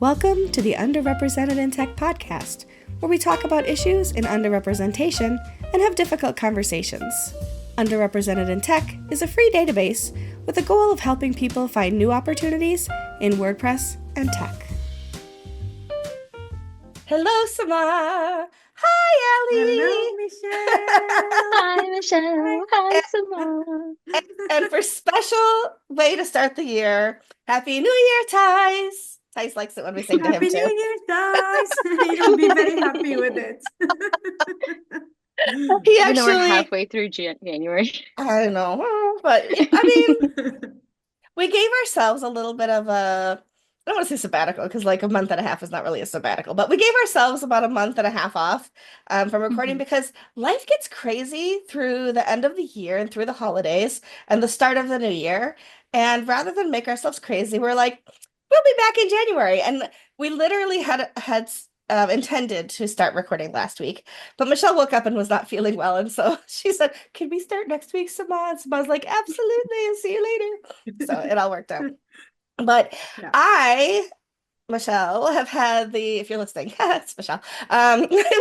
Welcome to the Underrepresented in Tech podcast, where we talk about issues in underrepresentation and have difficult conversations. Underrepresented in Tech is a free database with the goal of helping people find new opportunities in WordPress and tech. Hello, Samah. Hi, Hello, Allie. Michelle. Hi, Michelle. Hi, Samah. And for special way to start the year, Happy New Year, Thais. Thais likes it when we sing to him Happy New too. Year, guys. You'll be very happy with it. He Even though we're actually, halfway through January. I don't know, but I mean, we gave ourselves a little bit of a, I don't want to say sabbatical because like a month and a half is not really a sabbatical, but we gave ourselves about a month and a half off from recording Mhm. because life gets crazy through the end of the year and through the holidays and the start of the new year. And rather than make ourselves crazy, we're like, we'll be back in January. And we literally had intended to start recording last week, but Michelle woke up and was not feeling well. And so she said, can we start next week, Samad? And Samad's like, absolutely. And see you later. So it all worked out. But Yeah. I, Michelle, have had if you're listening, it's Michelle, I've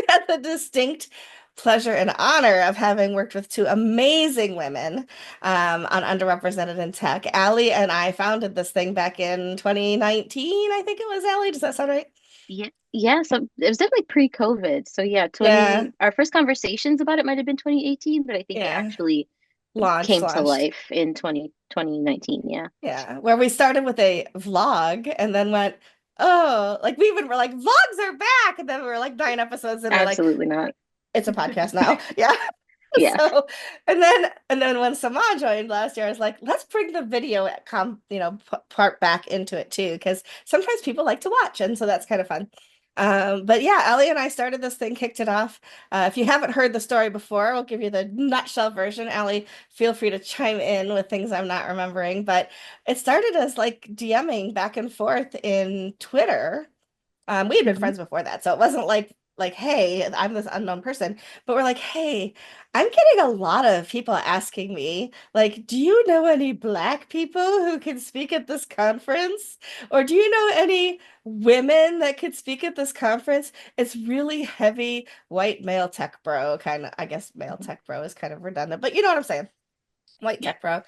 had the distinct pleasure and honor of having worked with two amazing women on Underrepresented in Tech. Allie and I founded this thing back in 2019, I think it was, Allie. Does that sound right? Yeah. So it was definitely pre-COVID. So yeah, Yeah, our first conversations about it might have been 2018, but I think it yeah. actually came to Launched. life in 2019. Yeah. Yeah, where we started with a vlog and then went, oh, like we even were like, vlogs are back. And then we were like 9 episodes and we're like, Absolutely not. it's a podcast now. Yeah. Yeah. So, and then when Sama joined last year, I was like, let's bring the video part back into it too, because sometimes people like to watch, and so that's kind of fun. But yeah, Ellie and I started this thing, kicked it off. If you haven't heard the story before, we'll give you the nutshell version. Ellie, feel free to chime in with things I'm not remembering. But it started as like DMing back and forth in Twitter. We had been Mhm. friends before that, so it wasn't like, hey, I'm this unknown person, but we're like, hey, I'm getting a lot of people asking me, like, do you know any Black people who can speak at this conference? Or do you know any women that could speak at this conference? It's really heavy white male tech bro, kind of, I guess male tech bro is kind of redundant, but you know what I'm saying? White Yeah. tech bro,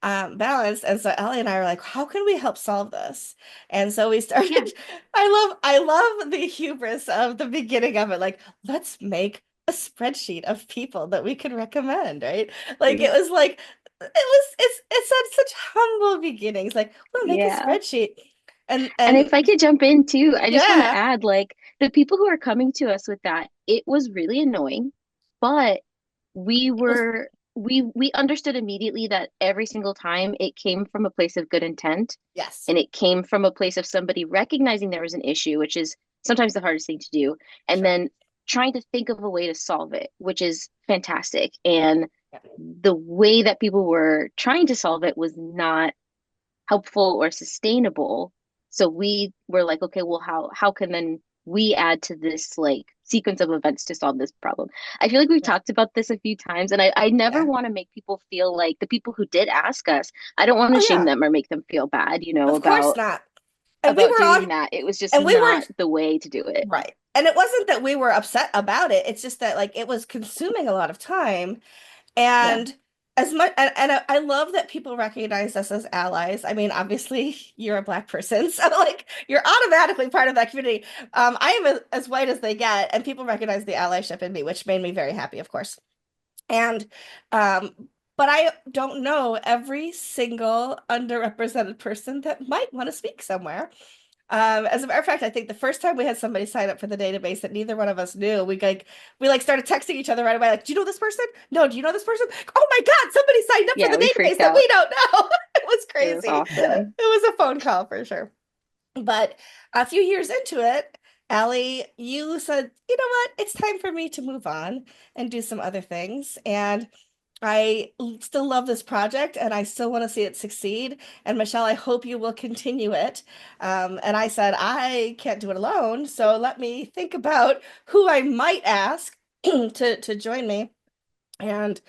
balanced. And so Ellie and I were like, how can we help solve this? And so we started, Yeah. I love the hubris of the beginning of it. Like, let's make a spreadsheet of people that we can recommend, right? Like Yeah. it was like, it's had such humble beginnings. Like, we'll make a Yeah. spreadsheet. And And if I could jump in too, I just want to yeah, add like the people who are coming to us with that, it was really annoying, but we it was were we understood immediately that every single time it came from a place of good intent yes, and it came from a place of somebody recognizing there was an issue, which is sometimes the hardest thing to do, and sure. then trying to think of a way to solve it, which is fantastic. And Yeah. the way that people were trying to solve it was not helpful or sustainable. So we were like, okay, well, how can then we add to this like sequence of events to solve this problem? I feel like we've Yeah. talked about this a few times, and I never Yeah. want to make people feel like the people who did ask us, I don't want Oh to shame yeah, them or make them feel bad, of course not. And we about were all doing that. It was just and we not weren't the way to do it. right. And it wasn't that we were upset about it. It's just that like it was consuming a lot of time. Yeah. And as much and I love that people recognize us as allies. I mean, obviously you're a Black person, so like you're automatically part of that community. I am as white as they get, and people recognize the allyship in me, which made me very happy, of course. And um, but I don't know every single underrepresented person that might want to speak somewhere. As a matter of fact, I think the first time we had somebody sign up for the database that neither one of us knew, we started texting each other right away, like, do you know this person? No, do you know this person? Oh my God, somebody signed up for Yeah, the we database freaked that out. we don't know. It was It was crazy. It awesome. was a phone call for sure. But a few years into it, Allie, you said, you know what? It's time for me to move on and do some other things. And still love this project and I still want to see it succeed. And Michelle, I hope you will continue it. And I said, I can't do it alone. So let me think about who I might ask to join me. And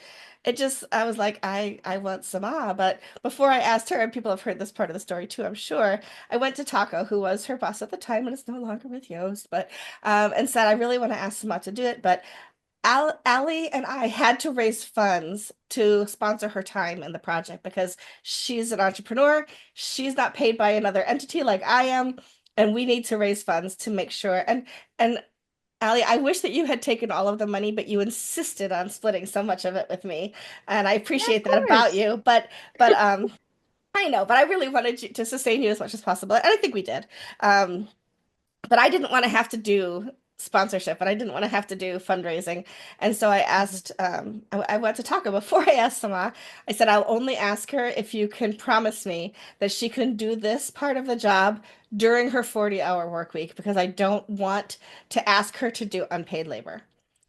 it just, I was like, I want samah. But before I asked her, and people have heard this part of the story too, I'm sure, I went to Taco, who was her boss at the time and is no longer with Yoast, but and said, I really want to ask Samah to do it. But Allie and I had to raise funds to sponsor her time in the project because she's an entrepreneur. She's not paid by another entity like I am, and we need to raise funds to make sure. And Allie, I wish that you had taken all of the money, but you insisted on splitting so much of it with me, and I Yeah, of appreciate that about course. you. But I know, but I really wanted you to sustain you as much as possible, and I think we did. Um, but I didn't want to have to do sponsorship and I didn't want to have to do fundraising. And so I Mhm. asked, I went to Taco before I asked Sama. I said, I'll only ask her if you can promise me that she can do this part of the job during her 40-hour work week because I don't want to ask her to do unpaid labor.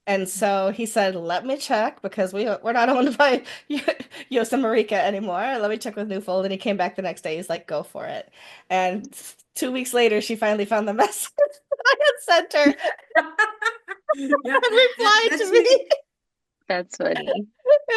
And so he said, let me check because we're not owned by Yosta Marika anymore. Let me check with Newfold. And he came back the next day. He's like, go for it. And 2 weeks later, she finally found the message I had sent her Yeah, and replied that's to me. really That's funny. And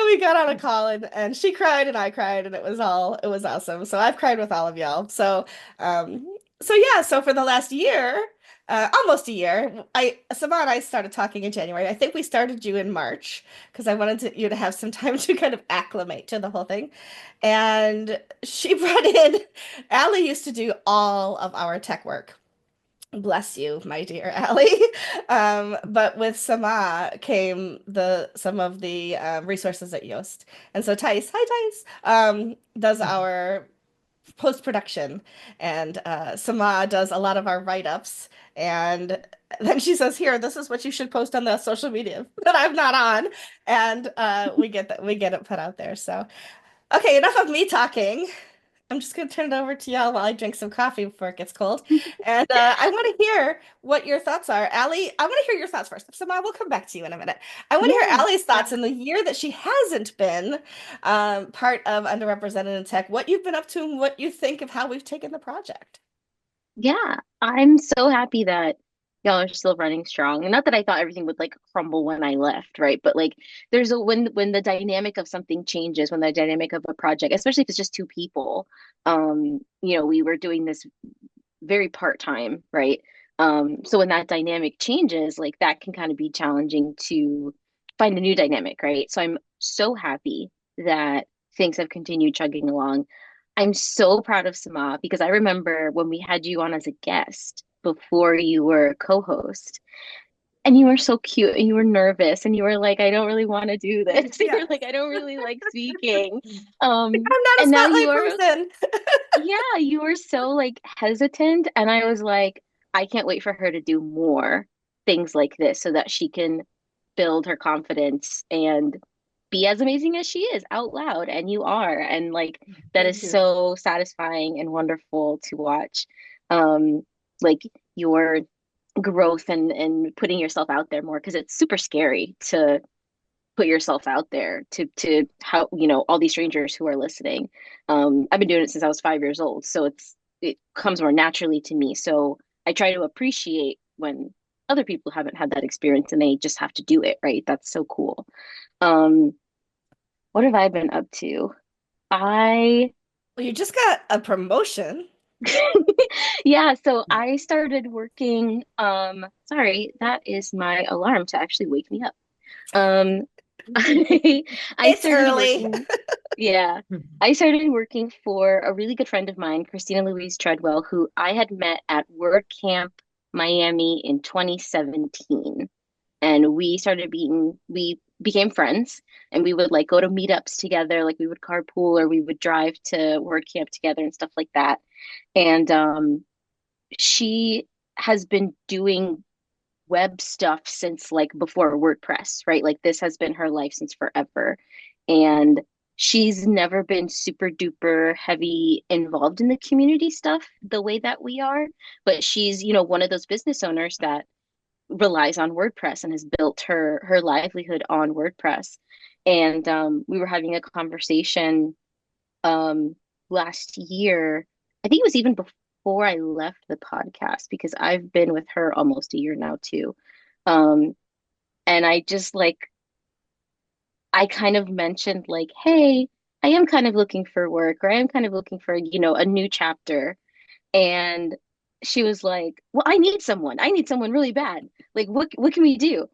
we got on a call and she cried and I cried and it was awesome. So I've cried with all of y'all. So yeah, so for the last year, almost a year, Samad and I started talking in January. I think we started you in March because I wanted you to have some time to kind of acclimate to the whole thing. And she brought in, Allie used to do all of our tech work. Bless you, my dear Allie. But with Sama came the some of the resources at Yoast. And so Tice, hi Tice, does our post-production and Sama does a lot of our write-ups. And then she says, here, this is what you should post on the social media that I'm not on. And we get it put out there. So okay, enough of me talking. I'm just going to turn it over to y'all while I drink some coffee before it gets cold. And I want to hear what your thoughts are. Allie, I want to hear your thoughts first. So, Ma, we'll come back to you in a minute. I want to hear Yeah. Allie's thoughts in the year that she hasn't been part of Underrepresented in Tech, what you've been up to and what you think of how we've taken the project. Yeah, I'm so happy that y'all are still running strong. And not that I thought everything would like crumble when I left, right? But like there's a when the dynamic of something changes, when the dynamic of a project, especially if it's just two people, we were doing this very part-time, right? So when that dynamic changes, like that can kind of be challenging to find a new dynamic, right? So I'm so happy that things have continued chugging along. I'm so proud of Sama because I remember when we had you on as a guest before you were a co-host, and you were so cute and you were nervous and you were like, I don't really want to do this. yeah. You're like, I don't really like speaking. I'm not a And now you spotlight are person. yeah, you were so like hesitant, and I was like, I can't wait for her to do more things like this so that she can build her confidence and be as amazing as she is out loud. And you are, and like that Thank is you. so satisfying and wonderful to watch. Um, like your growth and putting yourself out there more because it's super scary to put yourself out there to how all these strangers who are listening. I've been doing it since I was 5 years old, so it comes more naturally to me. So I try to appreciate when other people haven't had that experience and they just have to do it, right? That's so cool. um what have I been up to? I Well, you just got a promotion. yeah, so I started working. Sorry, that is my alarm to actually wake me up. um I It's started early. working. Yeah, I started working for a really good friend of mine, Christina Louise Treadwell, who I had met at WordCamp Miami in 2017. And we became friends and we would like go to meetups together, like we would carpool or we would drive to WordCamp together and stuff like that. And she has been doing web stuff since like before WordPress, right? Like this has been her life since forever. And she's never been super duper heavy involved in the community stuff the way that we are. But she's, one of those business owners that relies on WordPress and has built her livelihood on WordPress. And we were having a conversation um last year. I think it was even before I left the podcast because I've been with her almost a year now too. Um and I just like I kind of mentioned like, hey, I am kind of looking for work, or I am kind of looking for, a new chapter. And she was like, well, I need someone. I need someone really bad. Like, what can we do?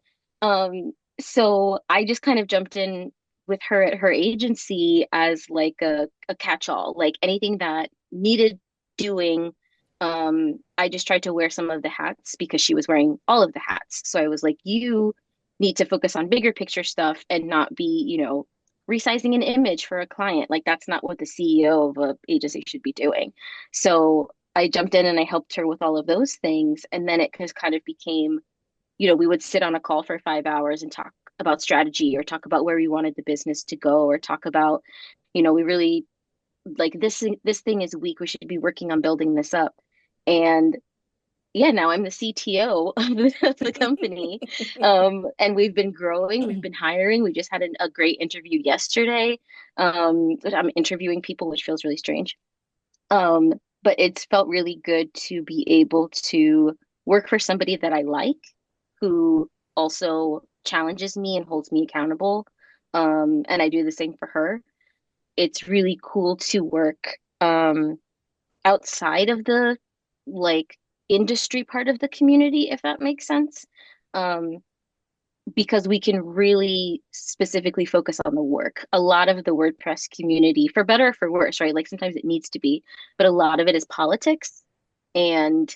So I just kind of jumped in with her at her agency as like a catch-all, like anything that needed doing. I just tried to wear some of the hats because she was wearing all of the hats. So I was like, you need to focus on bigger picture stuff and not be, resizing an image for a client. Like that's not what the CEO of a agency should be doing. So I jumped in and I helped her with all of those things. And then it just kind of became, we would sit on a call for 5 hours and talk about strategy or talk about where we wanted the business to go or talk about, we really like this thing is weak. We should be working on building this up. And yeah, now I'm the CTO of the company. And we've been growing, we've been hiring. We just had a great interview yesterday. But I'm interviewing people, which feels really strange. Um, but it's felt really good to be able to work for somebody that I like, who also challenges me and holds me accountable. And I do the same for her. It's really cool to work outside of the like industry part of the community, if that makes sense. Um, because we can really specifically focus on the work. A lot of the WordPress community, for better or for worse, right? Like sometimes it needs to be, but a lot of it is politics and,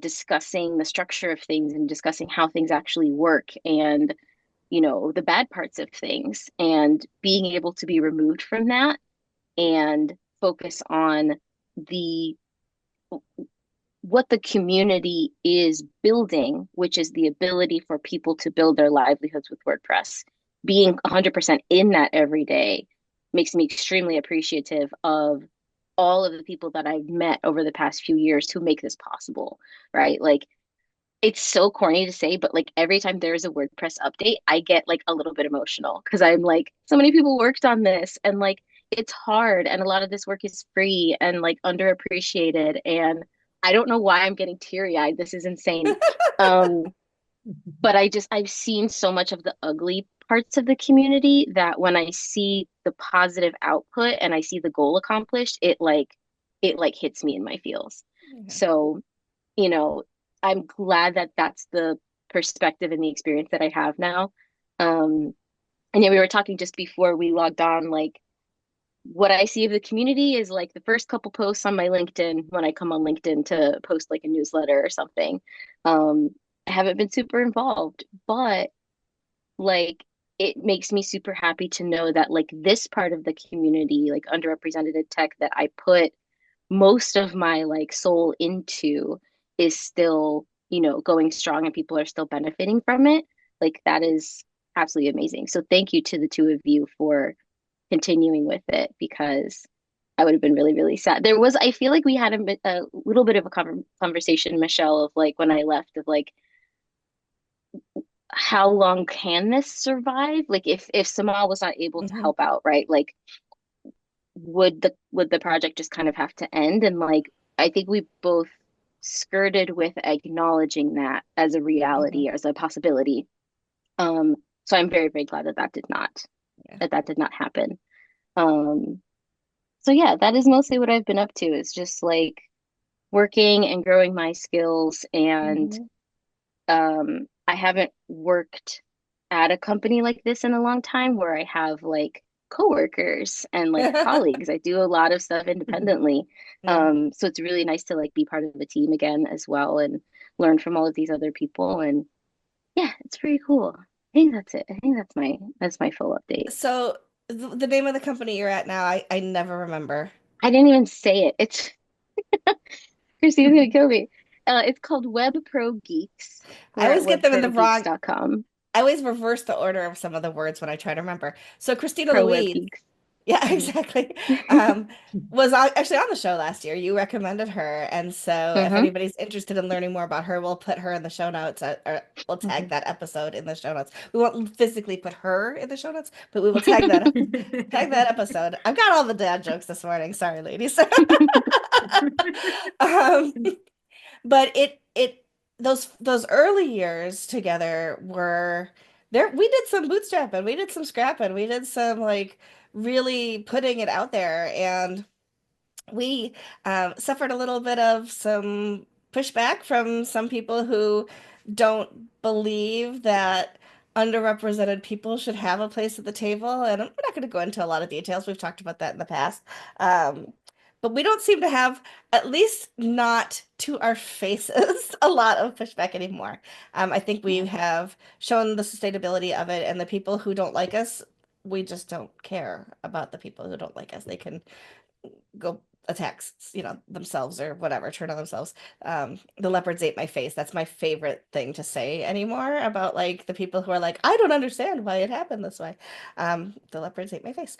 discussing the structure of things and discussing how things actually work and, the bad parts of things and being able to be removed from that and focus on the what the community is building, which is the ability for people to build their livelihoods with WordPress. Being 100% in that every day makes me extremely appreciative of all of the people that I've met over the past few years who make this possible, right? Like, it's so corny to say, but like every time there is a WordPress update, I get like a little bit emotional because I'm like, so many people worked on this and like it's hard and a lot of this work is free and like underappreciated. And I don't know why I'm getting teary-eyed. This is insane. Um, but I've seen so much of the ugly parts of the community that when I see the positive output and I see the goal accomplished, it like hits me in my feels. Yeah. So you know, I'm glad that that's the perspective and the experience that I have now. Um, and yeah, we were talking just before we logged on, like what I see of the community is like the first couple posts on my LinkedIn when I come on LinkedIn to post like a newsletter or something. Um, I haven't been super involved, but like it makes me super happy to know that like this part of the community, like underrepresented tech that I put most of my like soul into is still, going strong and people are still benefiting from it. Like that is absolutely amazing. So thank you to the two of you for continuing with it because I would have been really, really sad. I feel like we had a little bit of a conversation, Michelle, of like when I left, of like, how long can this survive? Like if Samal was not able to Mhm. help out, right? Like would the project just kind of have to end? And like I think we both skirted with acknowledging that as a Mhm. reality, as a possibility. So I'm very, very glad that Yeah. that did not happen. Um, so yeah, that is mostly what I've been up to is just like working and growing my skills and Mhm. I haven't worked at a company like this in a long time where I have like coworkers and like colleagues. I do a lot of stuff independently. Yeah. So it's really nice to like be part of the team again as well and learn from all of these other people. And yeah, it's pretty cool. I think that's it. I think that's my full update. So the name of the company you're at now, I never remember. I didn't even say it. It's Christine's gonna kill me. It's called Web Pro Geeks. I We're at always get them in the wrong. webprogeeks.com. I always reverse the order of some of the words when I try to remember. So Christina Pro Web Louise, Geeks. yeah, Mhm. exactly. Actually on the show last year. You recommended her, and so if hmm anybody's interested in learning more about her, we'll put her in the show notes. Or we'll tag that episode in the show notes. We won't physically put her in the show notes, but we will tag that episode. I've got all the dad jokes this morning. Sorry, ladies. Um, but those early years together were there we did some bootstrapping, we did some scrapping, we did some like really putting it out there, and we suffered a little bit of some pushback from some people who don't believe that underrepresented people should have a place at the table. And we're not going to go into a lot of details. We've talked about that in the past. Um, but we don't seem to have, at least not to our faces, a lot of pushback anymore. I think we Yeah. have shown the sustainability of it, and the people who don't like us, we just don't care about the people who don't like us. They can go attack, themselves or whatever, turn on themselves. The leopards ate my face. That's my favorite thing to say anymore about like the people who are like, I don't understand why it happened this way. The leopards ate my face.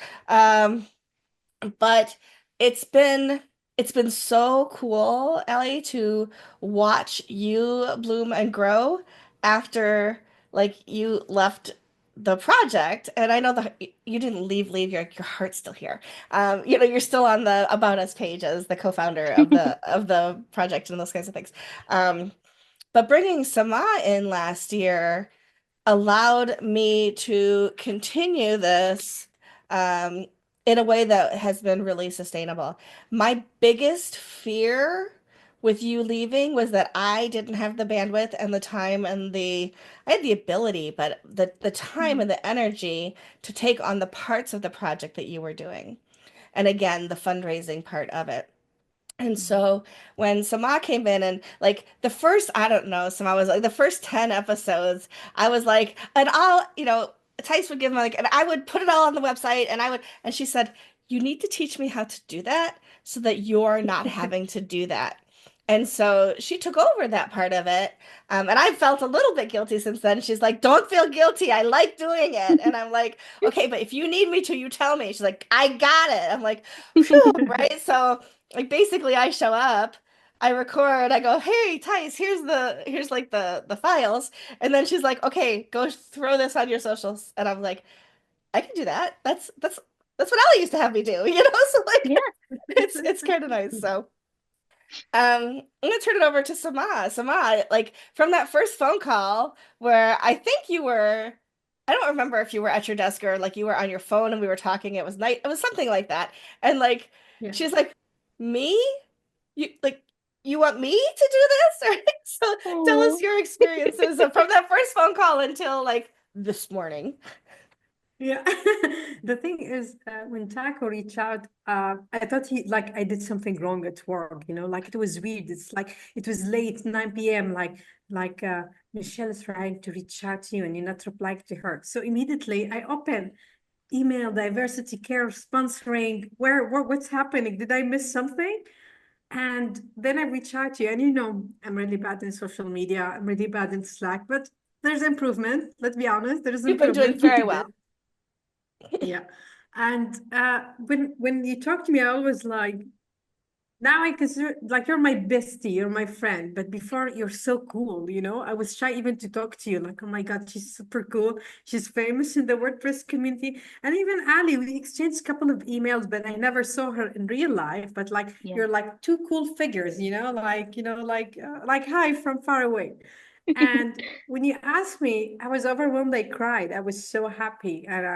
But it's been it's been so cool, Allie, to watch you bloom and grow after like you left the project. And I know that you didn't leave, your heart's still here. You're still on the About Us page as the co-founder of the project and those kinds of things. Um, but bringing samah in last year allowed me to continue this um, in a way that has been really sustainable. My biggest fear with you leaving was that I didn't have the bandwidth and the time and I had the ability, but the time and the energy to take on the parts of the project that you were doing. And again, the fundraising part of it. And so when Sama came in and like the first, I don't know, Sama was like the first 10 episodes, I was like, and Tice would give me like, and I would put it all on the website and she said, you need to teach me how to do that so that you're not having to do that. And so she took over that part of it. And I felt a little bit guilty since then. She's like, don't feel guilty. I like doing it. And I'm like, okay, but if you need me to, you tell me. She's like, I got it. I'm like, phew, right? So like basically I show up, I record, I go, hey Tice, here's like the files. And then she's like, okay, go throw this on your socials. And I'm like, I can do that. That's what Allie used to have me do, So like Yeah. it's kind of nice. So I'm gonna turn it over to Samah. Samah, like from that first phone call where I think I don't remember if you were at your desk or like you were on your phone and we were talking. It was night. It was something like that. And like Yeah. she's like, me? You like you want me to do this? Or so tell us Oh. your experiences from that first phone call until like this morning. Yeah. The thing is, when Taco reached out, I thought I did something wrong at work, like it was weird. It's like it was late, 9 p.m., like Michelle is trying to reach out to you and you're not replying to her. So immediately I open email diversity care sponsoring. What's happening? Did I miss something? And then I reach out to you, and I'm really bad in social media. I'm really bad in Slack, but there's improvement. Let's be honest, there's You've been doing improvement. We very did well. it. Yeah. And when you talk to me, I always like, now I consider like you're my bestie, you're my friend. But before, you're so cool, I was shy even to talk to you. Like, oh my God, she's super cool. She's famous in the WordPress community. And even Ali, we exchanged a couple of emails, but I never saw her in real life. But like, Yeah. you're like two cool figures, like hi from far away. And when you asked me, I was overwhelmed. I cried. I was so happy, and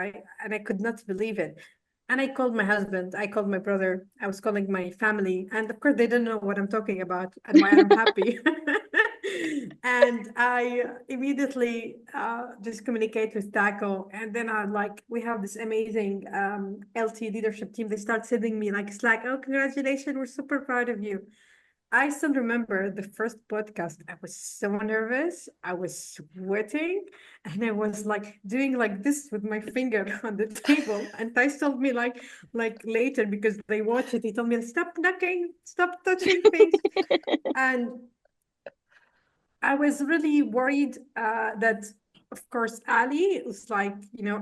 I could not believe it. And I called my husband, I called my brother, I was calling my family. And of course, they didn't know what I'm talking about and why I'm happy. And I immediately just communicate with Taco. And then we have this amazing LT leadership team. They start sending me like Slack, oh, congratulations, we're super proud of you. I still remember the first podcast. I was so nervous. I was sweating, and I was like doing like this with my finger on the table. And Thais told me like later because they watch it. He told me stop knocking, stop touching things, and I was really worried that, of course, Ali was like,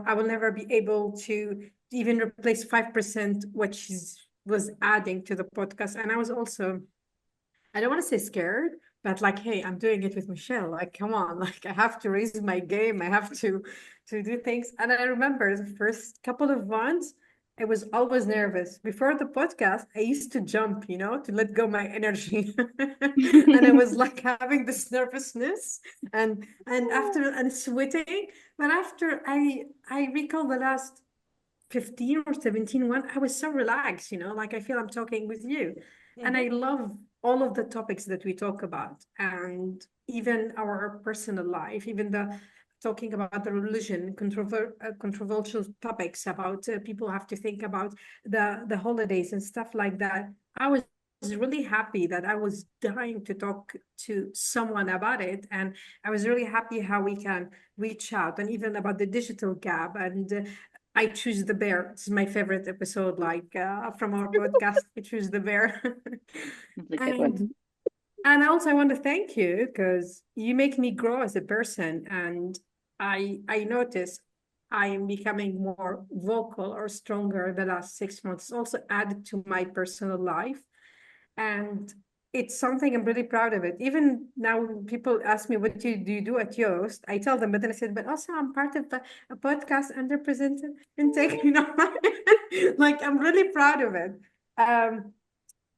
I will never be able to even replace 5% what she's was adding to the podcast, and I was also, I don't want to say scared, but like, hey, I'm doing it with Michelle. Like, come on, like I have to raise my game. I have to do things. And I remember the first couple of months, I was always nervous. Before the podcast, I used to jump, to let go my energy. And I was like having this nervousness and after and sweating. But after I recall the last 15 or 17 one, I was so relaxed, like I feel I'm talking with you. And I Mhm. love all of the topics that we talk about, and even our personal life, even the talking about the religion, controversial topics about people have to think about the holidays and stuff like that. I was really happy that I was dying to talk to someone about it, and I was really happy how we can reach out, and even about the digital gap. And I choose the bear. This is my favorite episode, like from our podcast. I choose the bear. That's a good one. and and also I want to thank you because you make me grow as a person, and I notice I am becoming more vocal or stronger the last 6 months. It's also added to my personal life, and it's something I'm really proud of it. Even now, when people ask me, what do you do at Yoast? I tell them, but then I said, but also I'm part of a podcast, Underrepresented in Tech, like I'm really proud of it. Um,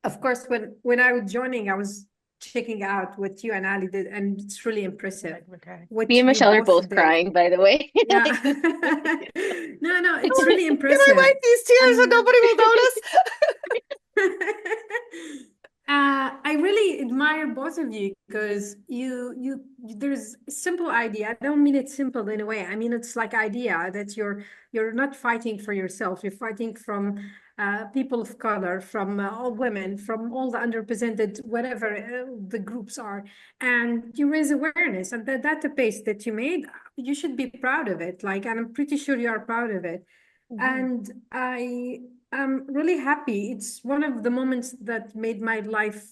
of course, when I was joining, I was checking out what you and Ali did, and it's really impressive Okay. Me what and you Michelle are both both did. crying, by the way. Yeah. Like, No, it's really Can I impressive. wipe these tears so And nobody will notice? I really admire both of you because there's a simple idea. I don't mean it simple in a way. I mean it's like idea that you're not fighting for yourself. You're fighting from people of color, from all women, from all the underrepresented, whatever the groups are, and you raise awareness. And the database that you made, you should be proud of it. Like, and I'm pretty sure you are proud of it. Mhm. And I'm really happy. It's one of the moments that made my life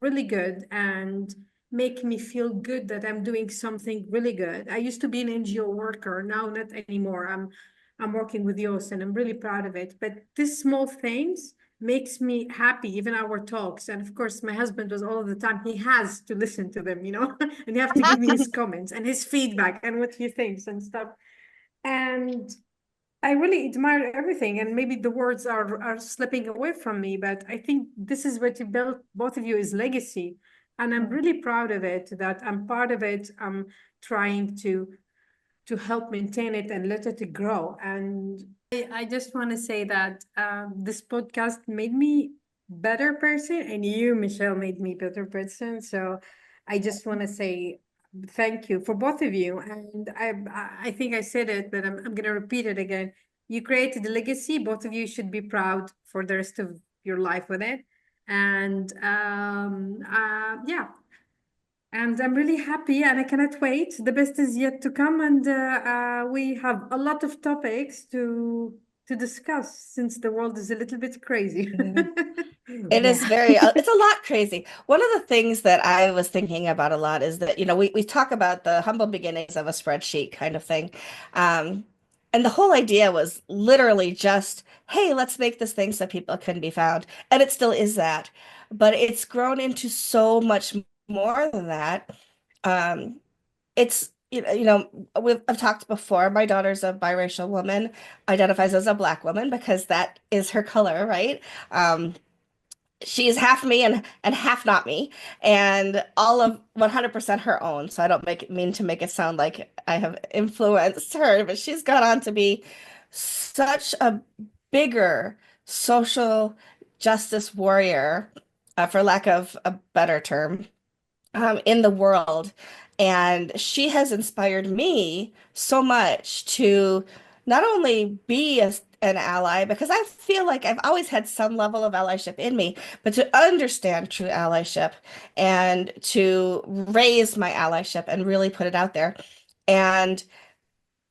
really good and make me feel good that I'm doing something really good. I used to be an NGO worker, now not anymore. I'm working with yours and I'm really proud of it. But these small things makes me happy, even our talks. And of course, my husband was all of the time, he has to listen to them, and you have to give me his comments and his feedback and what he thinks and stuff. And I really admire everything, and maybe the words are slipping away from me, but I think this is what you built, both of you, is legacy, and I'm really proud of it. That I'm part of it. I'm trying to help maintain it and let it grow. And I just want to say that this podcast made me better person, and you, Michelle, made me better person. So I just want to say thank you for both of you. And I think I said it, but I'm going to repeat it again. You created a legacy. Both of you should be proud for the rest of your life with it. And yeah, and I'm really happy and I cannot wait. The best is yet to come, and we have a lot of topics to discuss since the world is a little bit crazy. Yeah. It is Yeah. very, it's a lot crazy. One of the things that I was thinking about a lot is that, we talk about the humble beginnings of a spreadsheet kind of thing. Um, and the whole idea was literally just, hey, let's make this thing so people can be found. And it still is that. But it's grown into so much more than that. Um, it's, I've talked before. My daughter's a biracial woman, identifies as a Black woman because that is her color, right? She's half me and half not me, and all of 100% her own. So I don't mean to make it sound like I have influenced her, but she's gone on to be such a bigger social justice warrior, for lack of a better term, in the world. And she has inspired me so much to not only be an ally, because I feel like I've always had some level of allyship in me, but to understand true allyship and to raise my allyship and really put it out there. And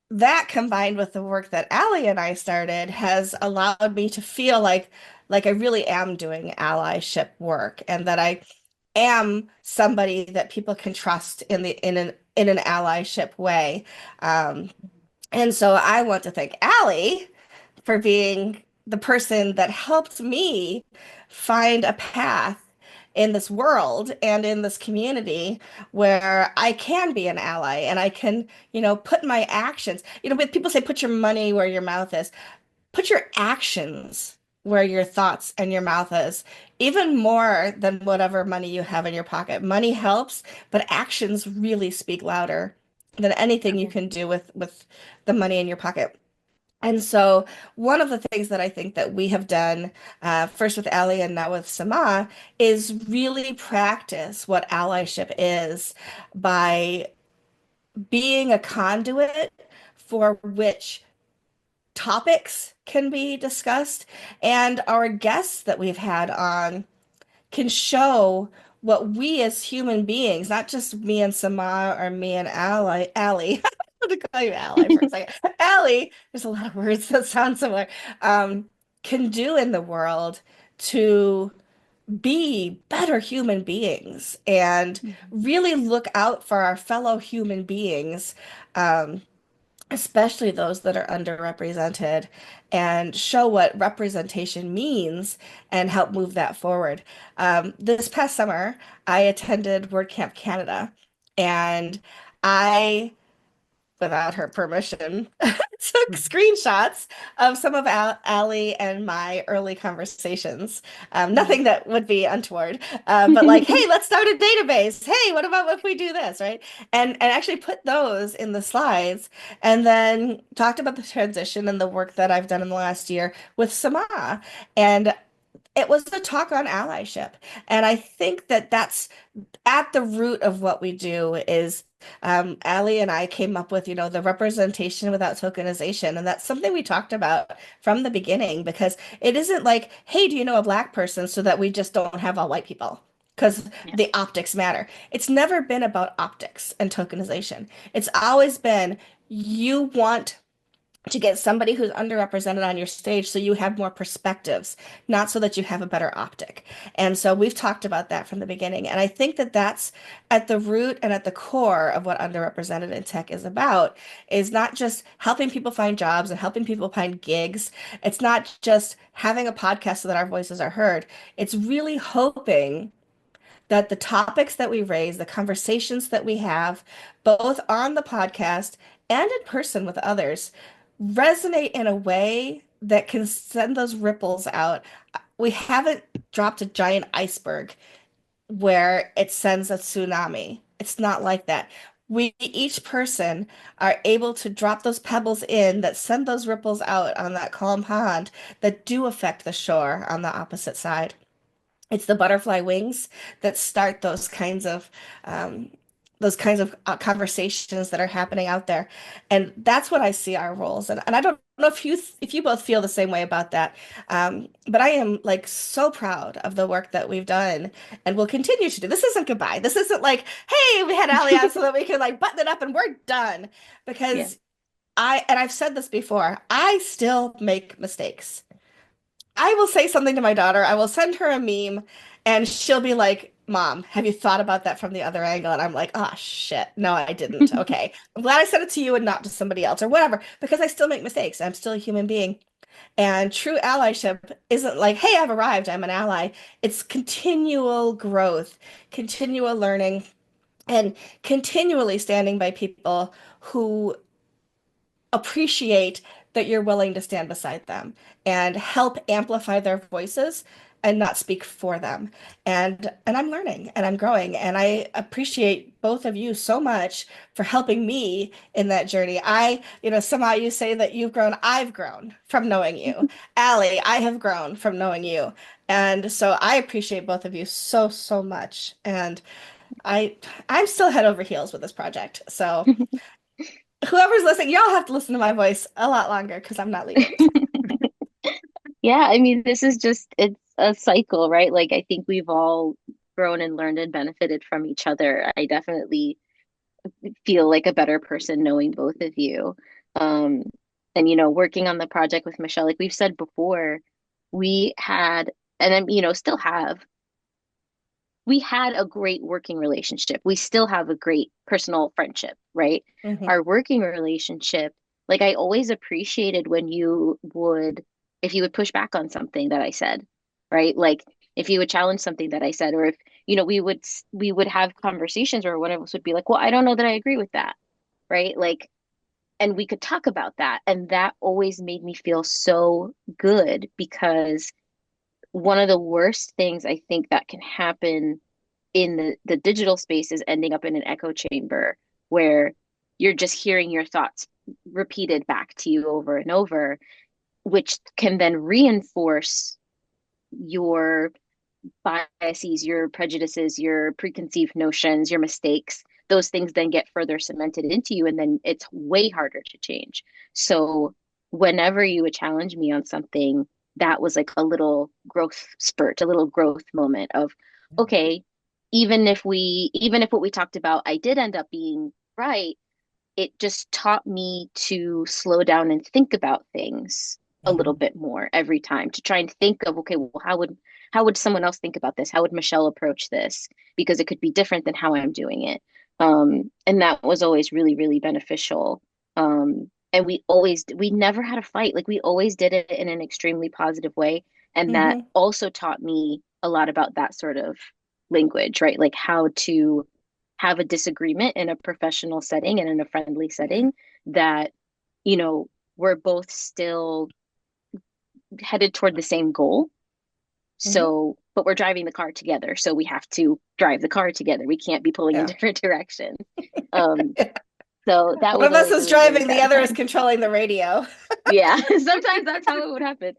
that combined with the work that Allie and I started has allowed me to feel like I really am doing allyship work and that I am somebody that people can trust in an allyship way. Um, and so I want to thank Allie for being the person that helped me find a path in this world and in this community where I can be an ally and I can, put my actions, when people say put your money where your mouth is, put your actions where your thoughts and your mouth is, even more than whatever money you have in your pocket. Money helps, but actions really speak louder than anything you Yeah. can do with the money in your pocket. And so one of the things that I think that we have done, first with Allie and now with Samah, is really practice what allyship is by being a conduit for which topics can be discussed. And our guests that we've had on can show what we as human beings, not just me and Samah or me and Allie, I'm going to call you Ally for a second. Allie, there's a lot of words that sound similar, um, can do in the world to be better human beings and Mhm. really look out for our fellow human beings. Especially those that are underrepresented, and show what representation means and help move that forward. This past summer, I attended WordCamp Canada, and I, without her permission, took screenshots of some of Allie and my early conversations. Mhm. Nothing that would be untoward, but like, hey, let's start a database. Hey, what about if we do this, right? And actually put those in the slides, and then talked about the transition and the work that I've done in the last year with Sama. And it was a talk on allyship. And I think that that's at the root of what we do is Allie and I came up with, the representation without tokenization. And that's something we talked about from the beginning because it isn't like, hey, do you know a black person so that we just don't have all white people? Because Yeah. the optics matter. It's never been about optics and tokenization. It's always been you want to get somebody who's underrepresented on your stage so you have more perspectives, not so that you have a better optic. And so we've talked about that from the beginning. And I think that that's at the root and at the core of what underrepresented in tech is about, is not just helping people find jobs and helping people find gigs. It's not just having a podcast so that our voices are heard. It's really hoping that the topics that we raise, the conversations that we have, both on the podcast and in person with others, resonate in a way that can send those ripples out. We haven't dropped a giant iceberg where it sends a tsunami. It's not like that. We, each person, are able to drop those pebbles in that send those ripples out on that calm pond that do affect the shore on the opposite side. It's the butterfly wings that start um, those kinds of conversations that are happening out there, and that's what I see our roles. And I don't know if you both feel the same way about that, but I am like so proud of the work that we've done and will continue to do. This isn't goodbye. This isn't like, hey, we had Allie on so that we can like button it up and we're done, Yeah. because I've said this before, I still make mistakes. I will say something to my daughter. I will send her a meme and she'll be like, Mom, have you thought about that from the other angle? And I'm like, oh shit. No, I didn't. Okay. I'm glad I sent it to you and not to somebody else or whatever, because I still make mistakes. I'm still a human being. And true allyship isn't like, hey, I've arrived, I'm an ally. It's continual growth, continual learning, and continually standing by people who appreciate that you're willing to stand beside them and help amplify their voices and not speak for them. And I'm learning and I'm growing, and I appreciate both of you so much for helping me in that journey. Somehow you say that you've grown, I've grown from knowing you. Allie, I have grown from knowing you. And so I appreciate both of you so, so much. And I I'm still head over heels with this project. So whoever's listening, y'all have to listen to my voice a lot longer because I'm not leaving. Yeah, I mean, this is just, it's a cycle, right? Like, I think we've all grown and learned and benefited from each other. I definitely feel like a better person knowing both of you. Um, and, working on the project with Michelle, like we've said before, we had, and then, still have, we had a great working relationship. We still have a great personal friendship, right? Mhm. Our working relationship, like I always appreciated when if you would push back on something that I said, right? Like if you would challenge something that I said, or if, we would have conversations where one of us would be like, well, I don't know that I agree with that, right? Like, and we could talk about that. And that always made me feel so good because one of the worst things I think that can happen in the digital space is ending up in an echo chamber where you're just hearing your thoughts repeated back to you over and over, which can then reinforce your biases, your prejudices, your preconceived notions, your mistakes. Those things then get further cemented into you, and then it's way harder to change. So, whenever you would challenge me on something, that was like a little growth spurt, a little growth moment of, okay, even if what we talked about, I did end up being right, it just taught me to slow down and think about things a little Mhm. bit more every time to try and think of, okay, well, how would someone else think about this? How would Michelle approach this? Because it could be different than how I'm doing it. And that was always really, really beneficial. And we never had a fight. Like we always did it in an extremely positive way. And that Mhm. also taught me a lot about that sort of language, right? Like how to have a disagreement in a professional setting and in a friendly Yeah. setting that, you know, we're both still headed toward the same goal. Mhm. So, but we're driving the car together. So we have to drive the car together. We can't be pulling in Yeah. different directions. Um, so that One was of us always is really, really driving, the other is satisfying. controlling the radio. Yeah, sometimes that's how it would happen.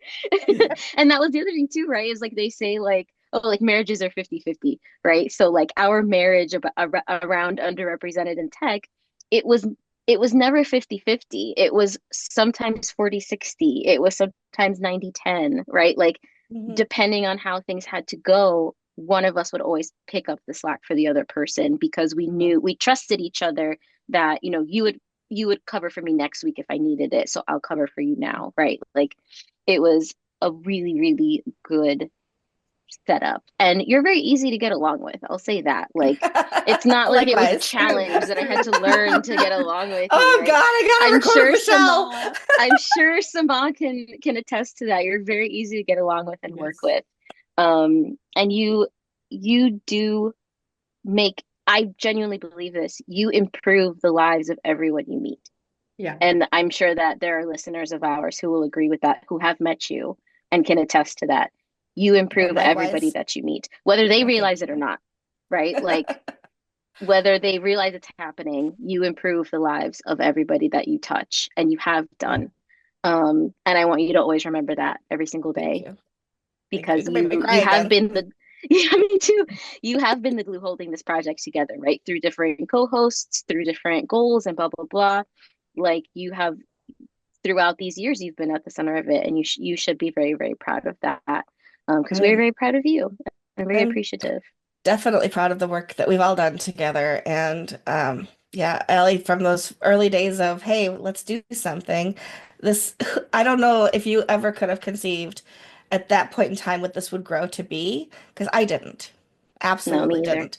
And that was the other thing too, right? Is like they say like, oh, like marriages are 50-50, right? So like our marriage around underrepresented in tech, it was it was never 50-50. It was sometimes 40-60. It was sometimes 90-10, right? Like Mhm. depending on how things had to go, one of us would always pick up the slack for the other person because we Mhm. knew we trusted each other that, you know, you would cover for me next week if I needed it. So I'll cover for you now, right? Like it was a really, really good setup. And you're very easy to get along with. I'll say that. Like it's not like it was a Likewise. challenge that I had to learn to get along with you, Oh God, right? I gotta I'm record with sure Michelle. Sama, I'm sure Sama can attest to that. You're very easy to get along with and work Yes. with. And you do make, I genuinely believe this, you improve the lives of everyone you meet. Yeah. And I'm sure that there are listeners of ours who will agree with that, who have met you and can attest to that. You Well, improve everybody likewise. that you meet, whether they Well, realize thank it or you. not, right? Like whether they realize it's happening, you improve the lives of everybody that you touch and you have Yeah. done. And I want you to always remember that every single Thank day you. Thank you. You're because gonna make me cry you have again. been the yeah, me too. You have been the glue holding this project together, right? Through different co-hosts, through different goals and blah blah blah. Like you have throughout these years you've been at the center of it and you should be very very proud of that because we're I'm very proud of you and very I'm appreciative. definitely proud of the work that we've all done together. And yeah, Ellie, from those early days of, hey, let's do something. This, I don't know if you ever could have conceived at that point in time what this would grow to be, because I didn't. No, Absolutely me either. didn't.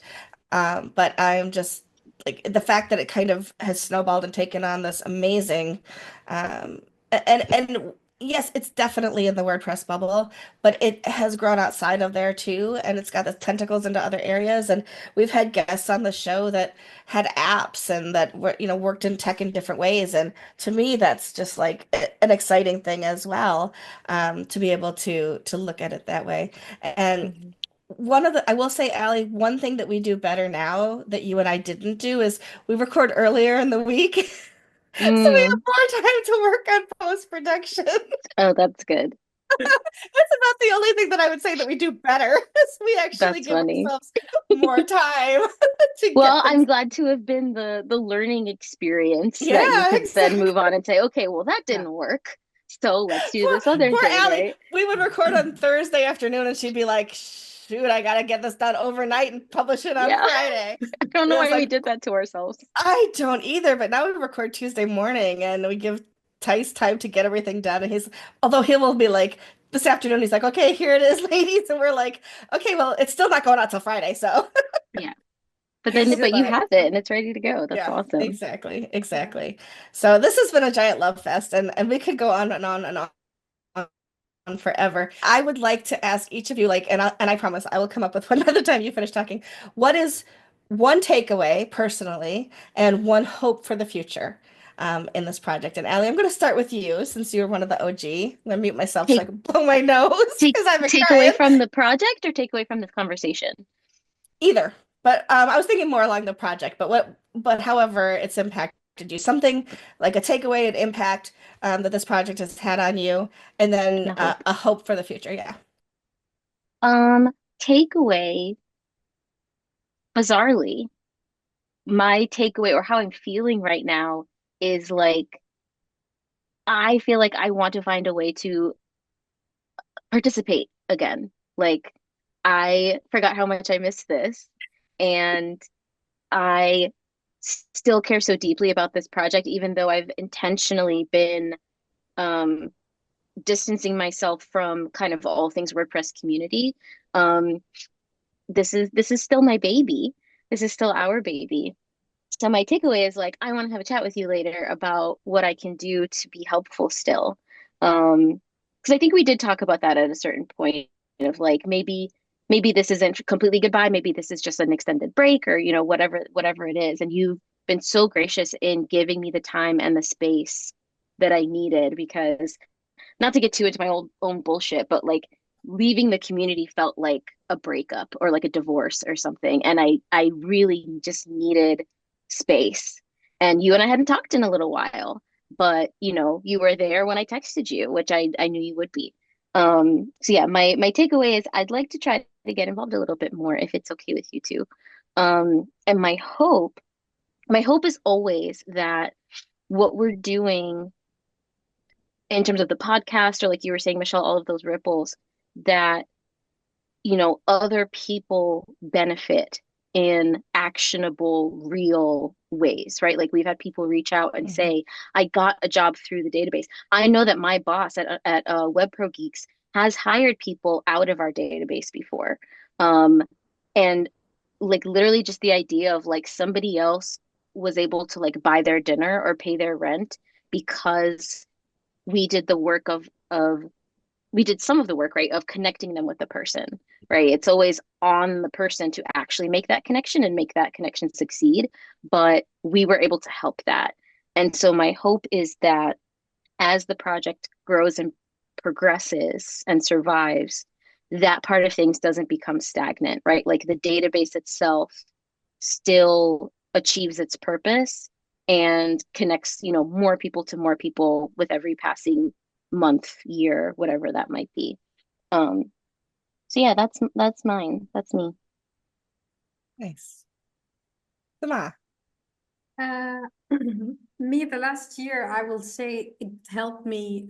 But I'm just like the fact that it kind of has snowballed and taken on this amazing, and yes, it's definitely in the WordPress bubble, but it has grown outside of there too, and it's got the tentacles into other areas. And we've had guests on the show that had apps and that were, worked in tech in different ways. And to me, that's just like an exciting thing as well, to be able to look at it that way. And Mhm. I will say, Allie, one thing that we do better now that you and I didn't do is we record earlier in the week. So we have Mm. more time to work on post-production. Oh, that's good. That's about the only thing that I would say that we do better is we actually That's give funny. ourselves more time to Well, get I'm things. glad to have been the learning experience that you Yeah, could then move exactly. on and say, okay, well, that Yeah. didn't work. So let's do Poor, this other poor thing, Allie. right? We would record on Thursday afternoon and she'd be like, shoot, I gotta get this done overnight and publish it on Yeah. Friday. I don't And know it's why we like, did that to ourselves. I don't either, but now we record Tuesday morning and we give Tice time to get everything done. And although he will be like, this afternoon, he's like, okay, here it is, ladies. And we're like, okay, well, it's still not going out till Friday. So, Yeah. But you but have it and it's ready to go. That's yeah, awesome. exactly. Yeah. Exactly. So this has been a giant love fest and we could go on and on and on forever. I would like to ask each of you, like, and I promise I will come up with one by the time you finish talking. What is one takeaway personally and one hope for the future? in this project. And Allie, I'm going to start with you since you're one of the OG. I'm going to mute myself so I Take can blow my nose take because I've been take away crying. from the project or take away from this conversation? Either. But I was thinking more along the project, but however it's impacted you. Something like a takeaway, an impact that this project has had on you, and And then a hope. a hope for the future. Yeah. Takeaway, bizarrely, my takeaway or how I'm feeling right now is like I feel like I want to find a way to participate again. Like I forgot how much I missed this, and I still care so deeply about this project, even though I've intentionally been um, distancing myself from kind of all things WordPress community. Um, this is still my baby. This is still our baby. So my takeaway is like I want to have a chat with you later about what I can do to be helpful still. Because I think we did talk about that at a certain point of like maybe this isn't completely goodbye, maybe this is just an extended break or whatever it is. And you've been so gracious in giving me the time and the space that I needed because not to get too into my own bullshit, but like leaving the community felt like a breakup or like a divorce or something. And I really just needed space. And you and I hadn't talked in a little while, but you were there when I texted you, which I knew you would be. So yeah, my takeaway is I'd like to try to get involved a little bit more if it's okay with you too. And my hope is always that what we're doing in terms of the podcast or like you were saying, Michelle, all of those ripples that, other people benefit in actionable, real ways, right? Like we've had people reach out and Mhm. say, I got a job through the database. I know that my boss at Web Pro Geeks has hired people out of our database before. Um, and like literally just the idea of like somebody else was able to like buy their dinner or pay their rent because we did the work of we did some of the work, right, of connecting them with the person, right? It's always on the person to actually make that connection and make that connection succeed, but we were able to help that. And so my hope is that as the project grows and progresses and survives, that part of things doesn't become stagnant, right? Like the database itself still achieves its purpose and connects, more people to more people with every passing month, year, whatever that might be. Um, so yeah, that's mine. That's me. Nice. Samah. Uh, Me, the last year, I will say it helped me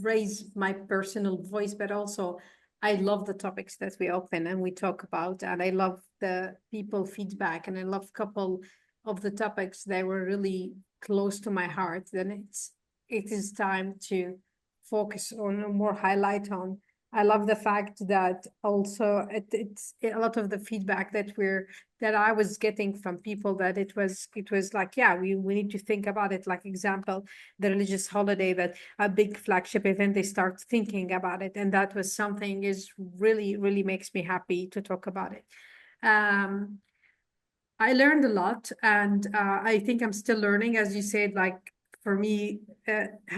raise my personal voice, but also I love the topics that we open and we talk about, and I love the people feedback, and I love a couple of the topics that were really close to my heart. Then it is time to focus on a more highlight on. I love the fact that also it's a lot of the feedback that I was getting from people that it was like, yeah, we need to think about it. Like example, the religious holiday, that a big flagship event, they start thinking about it. And that was something is really, really makes me happy to talk about it. Um, I learned a lot, and I think I'm still learning, as you said, like for me,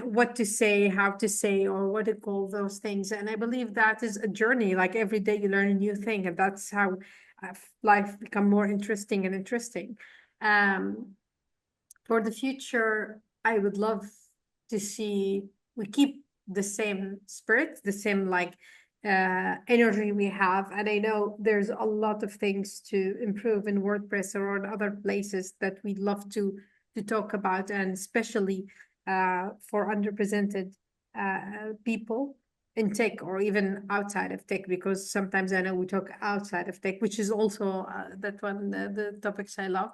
what to say, how to say, or what to call those things. And I believe that is a journey. Like every day you learn a new thing, and that's how life become more interesting and interesting. Um, for the future, I would love to see we keep the same spirit, the same like energy we have. And I know there's a lot of things to improve in WordPress or in other places that we'd love to talk about, and especially for underrepresented people in tech or even outside of tech, because sometimes I know we talk outside of tech, which is also that one the topics I love.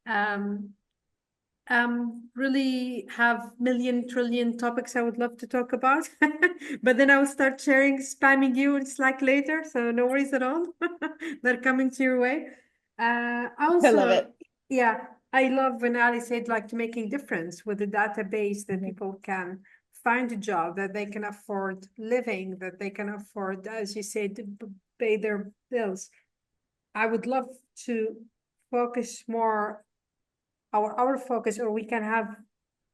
Um, really have million trillion topics I would love to talk about, but then I will start sharing, spamming you in Slack later. So no worries at all. They're coming to your way. I love Also, it. yeah, I love when Ali said like to making difference with the database that Mhm. people can find a job, that they can afford living, that they can afford, as you said, to pay their bills. I would love to focus more our focus, or we can have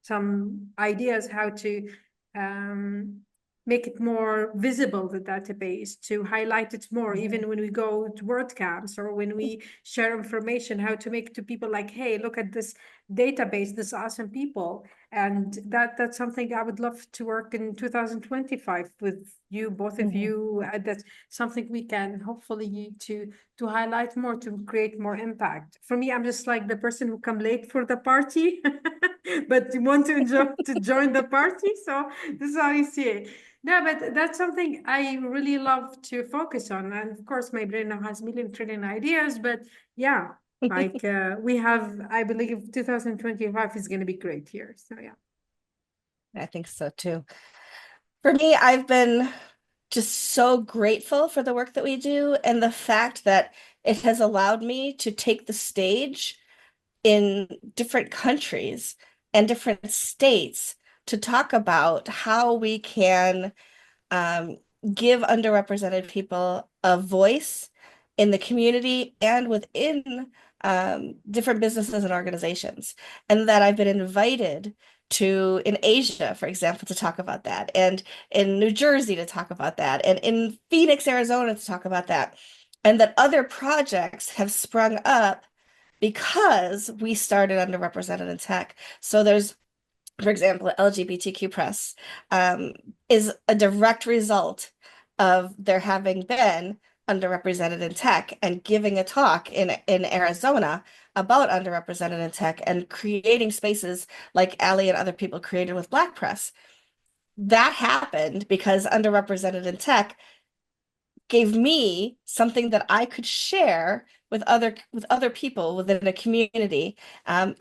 some ideas how to um, make it more visible, the database, to highlight it more, even when we go to WordCamps or when we share information, how to make to people like, hey, look at this database, this awesome people. And that's something I would love to work in 2025 with you, both of you. That's something we can hopefully to highlight more, to create more impact. For me, I'm just like the person who come late for the party, but you want to enjoy to join the party. So this is how you see it. No, but that's something I really love to focus on. And of course, my brain now has million trillion ideas, but yeah, like we have, I believe 2025 is going to be great here. So yeah. I think so too. For me, I've been just so grateful for the work that we do and the fact that it has allowed me to take the stage in different countries and different states to talk about how we can um, give underrepresented people a voice in the community and within different businesses and organizations. And that I've been invited to in Asia, for example, to talk about that, and in New Jersey to talk about that, and in Phoenix, Arizona to talk about that. And that other projects have sprung up because we started underrepresented in tech. So there's, for example, LGBTQ press is a direct result of there having been underrepresented in tech and giving a talk in Arizona about underrepresented in tech and creating spaces like Allie and other people created with Black press. That happened because underrepresented in tech gave me something that I could share with other people within a community. And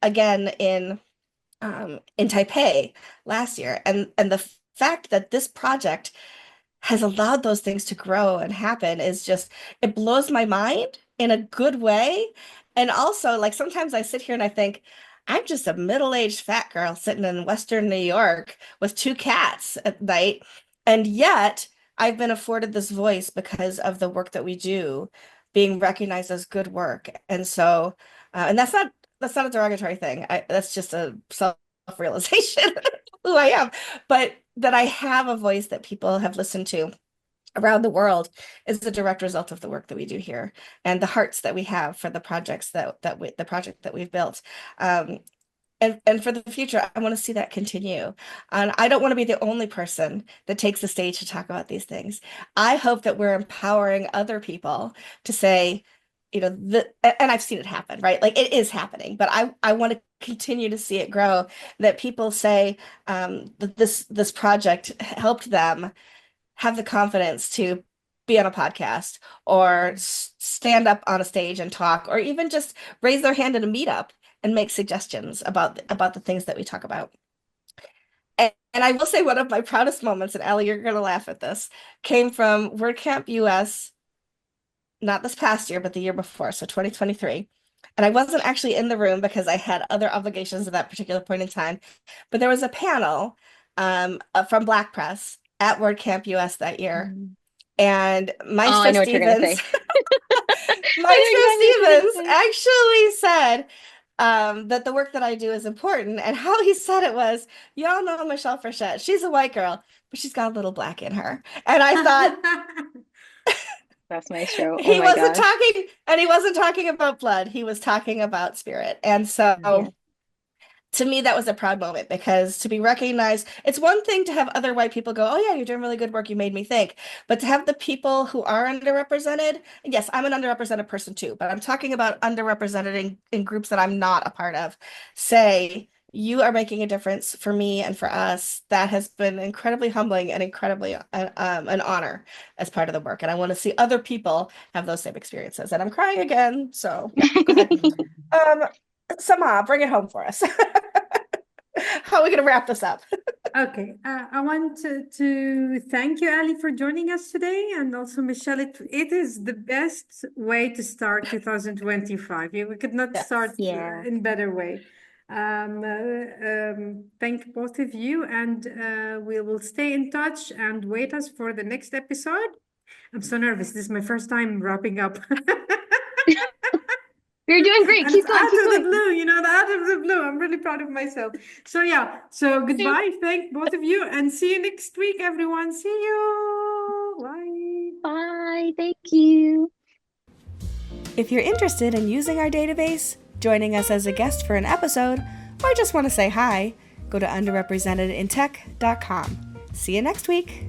again, in Taipei last year. And the fact that this project has allowed those things to grow and happen is just, it blows my mind in a good way. And also, like, sometimes I sit here and I think, I'm just a middle-aged fat girl sitting in Western New York with two cats at night. And yet I've been afforded this voice because of the work that we do being recognized as good work. And so, and that's not a derogatory thing. That's just a self-realization who I am. But that I have a voice that people have listened to around the world is a direct result of the work that we do here and the hearts that we have for the projects the project that we've built. And for the future, I want to see that continue. And I don't want to be the only person that takes the stage to talk about these things. I hope that we're empowering other people to say, and I've seen it happen, right? Like, it is happening, but I want to continue to see it grow, that people say that this project helped them have the confidence to be on a podcast or stand up on a stage and talk, or even just raise their hand in a meetup and make suggestions about the things that we talk about. And I will say one of my proudest moments, and Allie, you're going to laugh at this, came from WordCamp US, not this past year, but the year before, so 2023. And I wasn't actually in the room because I had other obligations at that particular point in time. But there was a panel from Black Press at WordCamp US that year. And Oh, I Maestro know what you're gonna Stevens, say. Maestro I know exactly what Stevens you're gonna actually said that the work that I do is important. And how he said it was, y'all know Michelle Frechette. She's a white girl, but she's got a little black in her. And I thought, say. That's Maestro. Oh he my wasn't gosh. talking, and he wasn't talking about blood. He was talking about spirit. And Yeah. so to me, that was a proud moment, because to be recognized, it's one thing to have other white people go, oh yeah, you're doing really good work, you made me think. But to have the people who are underrepresented, yes, I'm an underrepresented person too, but I'm talking about underrepresented in groups that I'm not a part of, say, you are making a difference for me and for us. That has been incredibly humbling and incredibly an honor as part of the work. And I want to see other people have those same experiences. And I'm crying again. So yeah, go ahead. Um, Samah, bring it home for us. How are we going to wrap this up? Okay, I want to thank you, Ali, for joining us today, and also Michelle. It is the best way to start 2025. Yeah, we could not Yes. start Yeah. in better way. Thank both of you, and we will stay in touch and wait us for the next episode. I'm so nervous. This is my first time wrapping up. You're doing great. And Keep it's going, out keep of the going. blue, out of the blue. I'm really proud of myself. So yeah, so Super. goodbye. Thank both of you and see you next week, everyone. See you. Bye. Bye. Thank you. If you're interested in using our database, joining us as a guest for an episode, or just want to say hi, go to underrepresentedintech.com. See you next week.